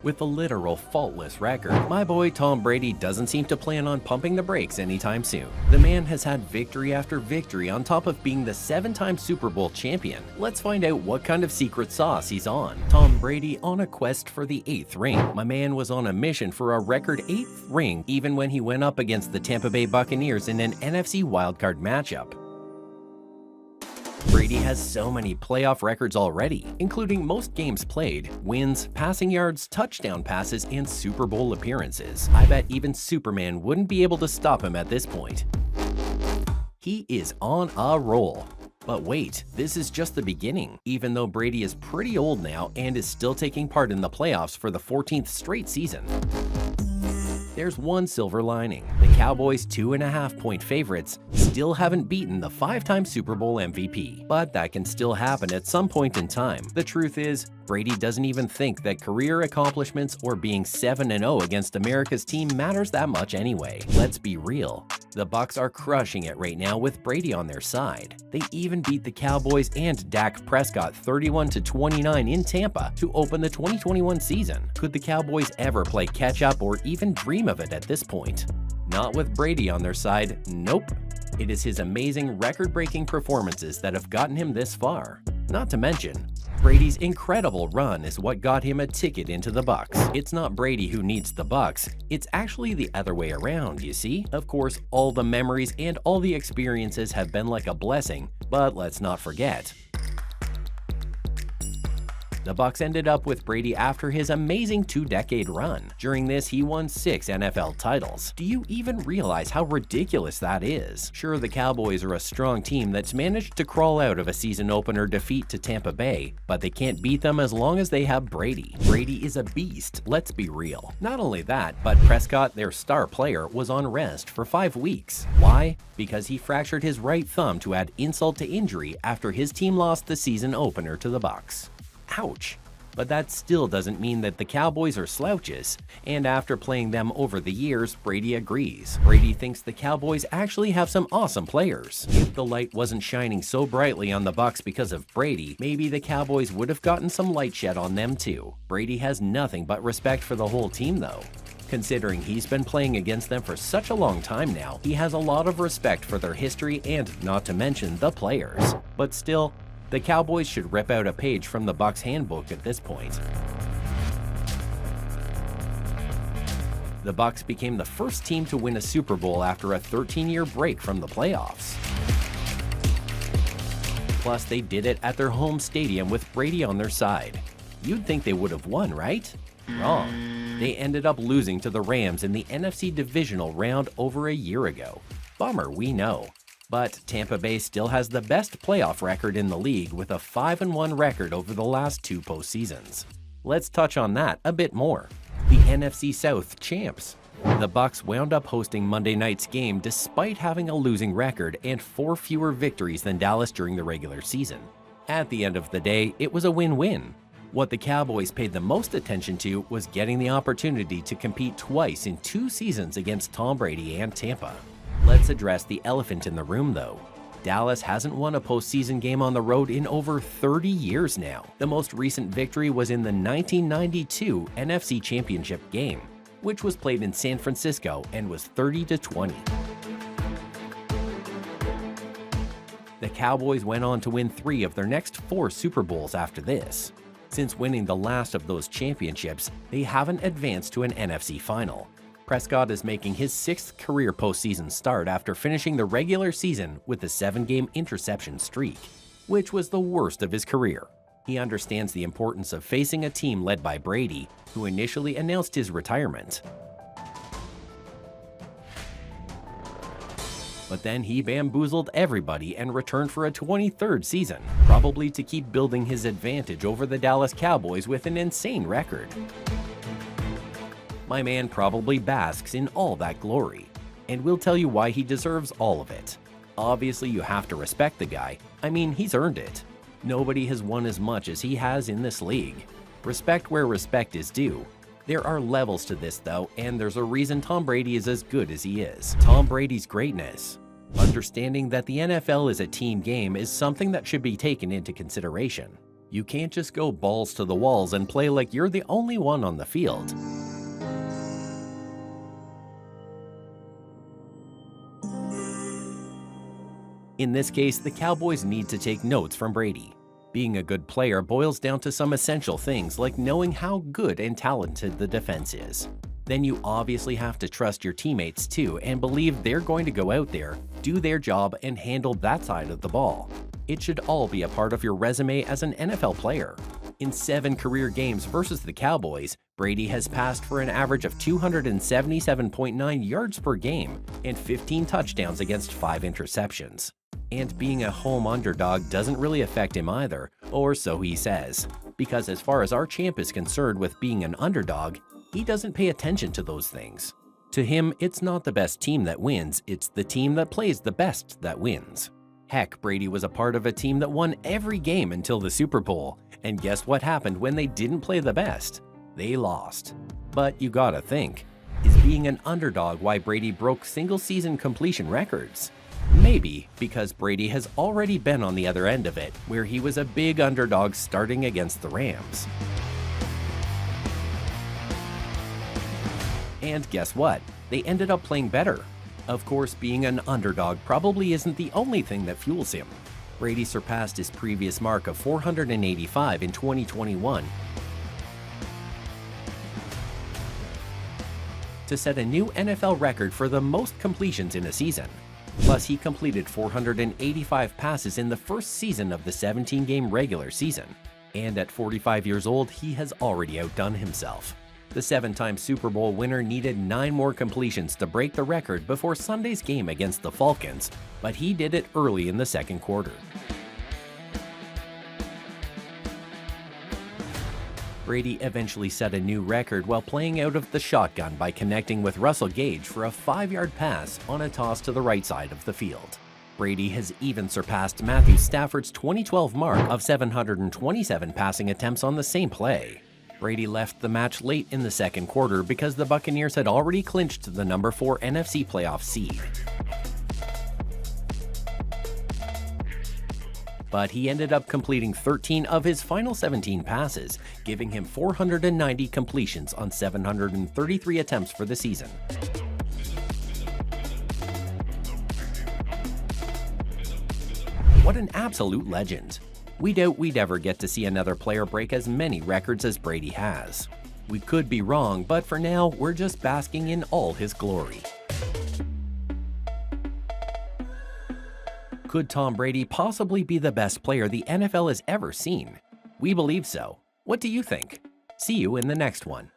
With a literal faultless record, my boy Tom Brady doesn't seem to plan on pumping the brakes anytime soon. The man has had victory after victory on top of being the 7-time Super Bowl champion. Let's find out what kind of secret sauce he's on. Tom Brady on a quest for the 8th ring. My man was on a mission for a record 8th ring even when he went up against the Tampa Bay Buccaneers in an NFC wildcard matchup. Brady has so many playoff records already, including most games played, wins, passing yards, touchdown passes, and Super Bowl appearances. I bet even Superman wouldn't be able to stop him at this point. He is on a roll. But wait, this is just the beginning. Even though Brady is pretty old now and is still taking part in the playoffs for the 14th straight season, there's one silver lining. The Cowboys' 2.5-point favorites still haven't beaten the 5-time Super Bowl MVP. But that can still happen at some point in time. The truth is, Brady doesn't even think that career accomplishments or being 7-0 against America's team matters that much anyway. Let's be real. The Bucs are crushing it right now with Brady on their side. They even beat the Cowboys and Dak Prescott 31-29 in Tampa to open the 2021 season. Could the Cowboys ever play catch-up or even dream of it at this point? Not with Brady on their side, nope. It is his amazing record-breaking performances that have gotten him this far. Not to mention, Brady's incredible run is what got him a ticket into the Bucs. It's not Brady who needs the Bucs, it's actually the other way around, you see? Of course, all the memories and all the experiences have been like a blessing, but let's not forget, the Bucs ended up with Brady after his amazing 2-decade run. During this, he won 6 NFL titles. Do you even realize how ridiculous that is? Sure, the Cowboys are a strong team that's managed to crawl out of a season opener defeat to Tampa Bay, but they can't beat them as long as they have Brady. Brady is a beast, let's be real. Not only that, but Prescott, their star player, was on rest for 5 weeks. Why? Because he fractured his right thumb to add insult to injury after his team lost the season opener to the Bucs. Ouch. But that still doesn't mean that the Cowboys are slouches, and after playing them over the years, Brady agrees. Brady thinks the Cowboys actually have some awesome players. If the light wasn't shining so brightly on the Bucs because of Brady, maybe the Cowboys would have gotten some light shed on them too. Brady has nothing but respect for the whole team though. Considering he's been playing against them for such a long time now, he has a lot of respect for their history and not to mention the players. But still, the Cowboys should rip out a page from the Bucs handbook at this point. The Bucs became the first team to win a Super Bowl after a 13-year break from the playoffs. Plus, they did it at their home stadium with Brady on their side. You'd think they would have won, right? Wrong. They ended up losing to the Rams in the NFC divisional round over a year ago. Bummer, we know. But Tampa Bay still has the best playoff record in the league with a 5-1 record over the last 2 postseasons. Let's touch on that a bit more. The NFC South champs. The Bucs wound up hosting Monday night's game despite having a losing record and 4 fewer victories than Dallas during the regular season. At the end of the day, it was a win-win. What the Cowboys paid the most attention to was getting the opportunity to compete twice in 2 seasons against Tom Brady and Tampa. Let's address the elephant in the room though. Dallas hasn't won a postseason game on the road in over 30 years now. The most recent victory was in the 1992 NFC Championship game, which was played in San Francisco and was 30-20. The Cowboys went on to win 3 of their next 4 Super Bowls after this. Since winning the last of those championships, they haven't advanced to an NFC final. Prescott is making his 6th career postseason start after finishing the regular season with a 7-game interception streak, which was the worst of his career. He understands the importance of facing a team led by Brady, who initially announced his retirement. But then he bamboozled everybody and returned for a 23rd season, probably to keep building his advantage over the Dallas Cowboys with an insane record. My man probably basks in all that glory, and we'll tell you why he deserves all of it. Obviously, you have to respect the guy. I mean, he's earned it. Nobody has won as much as he has in this league. Respect where respect is due. There are levels to this though, and there's a reason Tom Brady is as good as he is. Tom Brady's greatness. Understanding that the NFL is a team game is something that should be taken into consideration. You can't just go balls to the walls and play like you're the only one on the field. In this case, the Cowboys need to take notes from Brady. Being a good player boils down to some essential things like knowing how good and talented the defense is. Then you obviously have to trust your teammates too and believe they're going to go out there, do their job, and handle that side of the ball. It should all be a part of your resume as an NFL player. In 7 career games versus the Cowboys, Brady has passed for an average of 277.9 yards per game and 15 touchdowns against 5 interceptions. And being a home underdog doesn't really affect him either, or so he says, because as far as our champ is concerned with being an underdog, he doesn't pay attention to those things. To him, it's not the best team that wins, it's the team that plays the best that wins. Heck, Brady was a part of a team that won every game until the Super Bowl, and guess what happened when they didn't play the best? They lost. But you gotta think, is being an underdog why Brady broke single-season completion records? Maybe because Brady has already been on the other end of it, where he was a big underdog starting against the Rams. And guess what? They ended up playing better. Of course, being an underdog probably isn't the only thing that fuels him. Brady surpassed his previous mark of 485 in 2021 to set a new NFL record for the most completions in a season. Plus, he completed 485 passes in the first season of the 17-game regular season. And at 45 years old, he has already outdone himself. The 7-time Super Bowl winner needed 9 more completions to break the record before Sunday's game against the Falcons, but he did it early in the second quarter. Brady eventually set a new record while playing out of the shotgun by connecting with Russell Gage for a 5-yard pass on a toss to the right side of the field. Brady has even surpassed Matthew Stafford's 2012 mark of 727 passing attempts on the same play. Brady left the match late in the second quarter because the Buccaneers had already clinched the number 4 NFC playoff seed. But he ended up completing 13 of his final 17 passes, giving him 490 completions on 733 attempts for the season. What an absolute legend! We doubt we'd ever get to see another player break as many records as Brady has. We could be wrong, but for now, we're just basking in all his glory. Could Tom Brady possibly be the best player the NFL has ever seen? We believe so. What do you think? See you in the next one.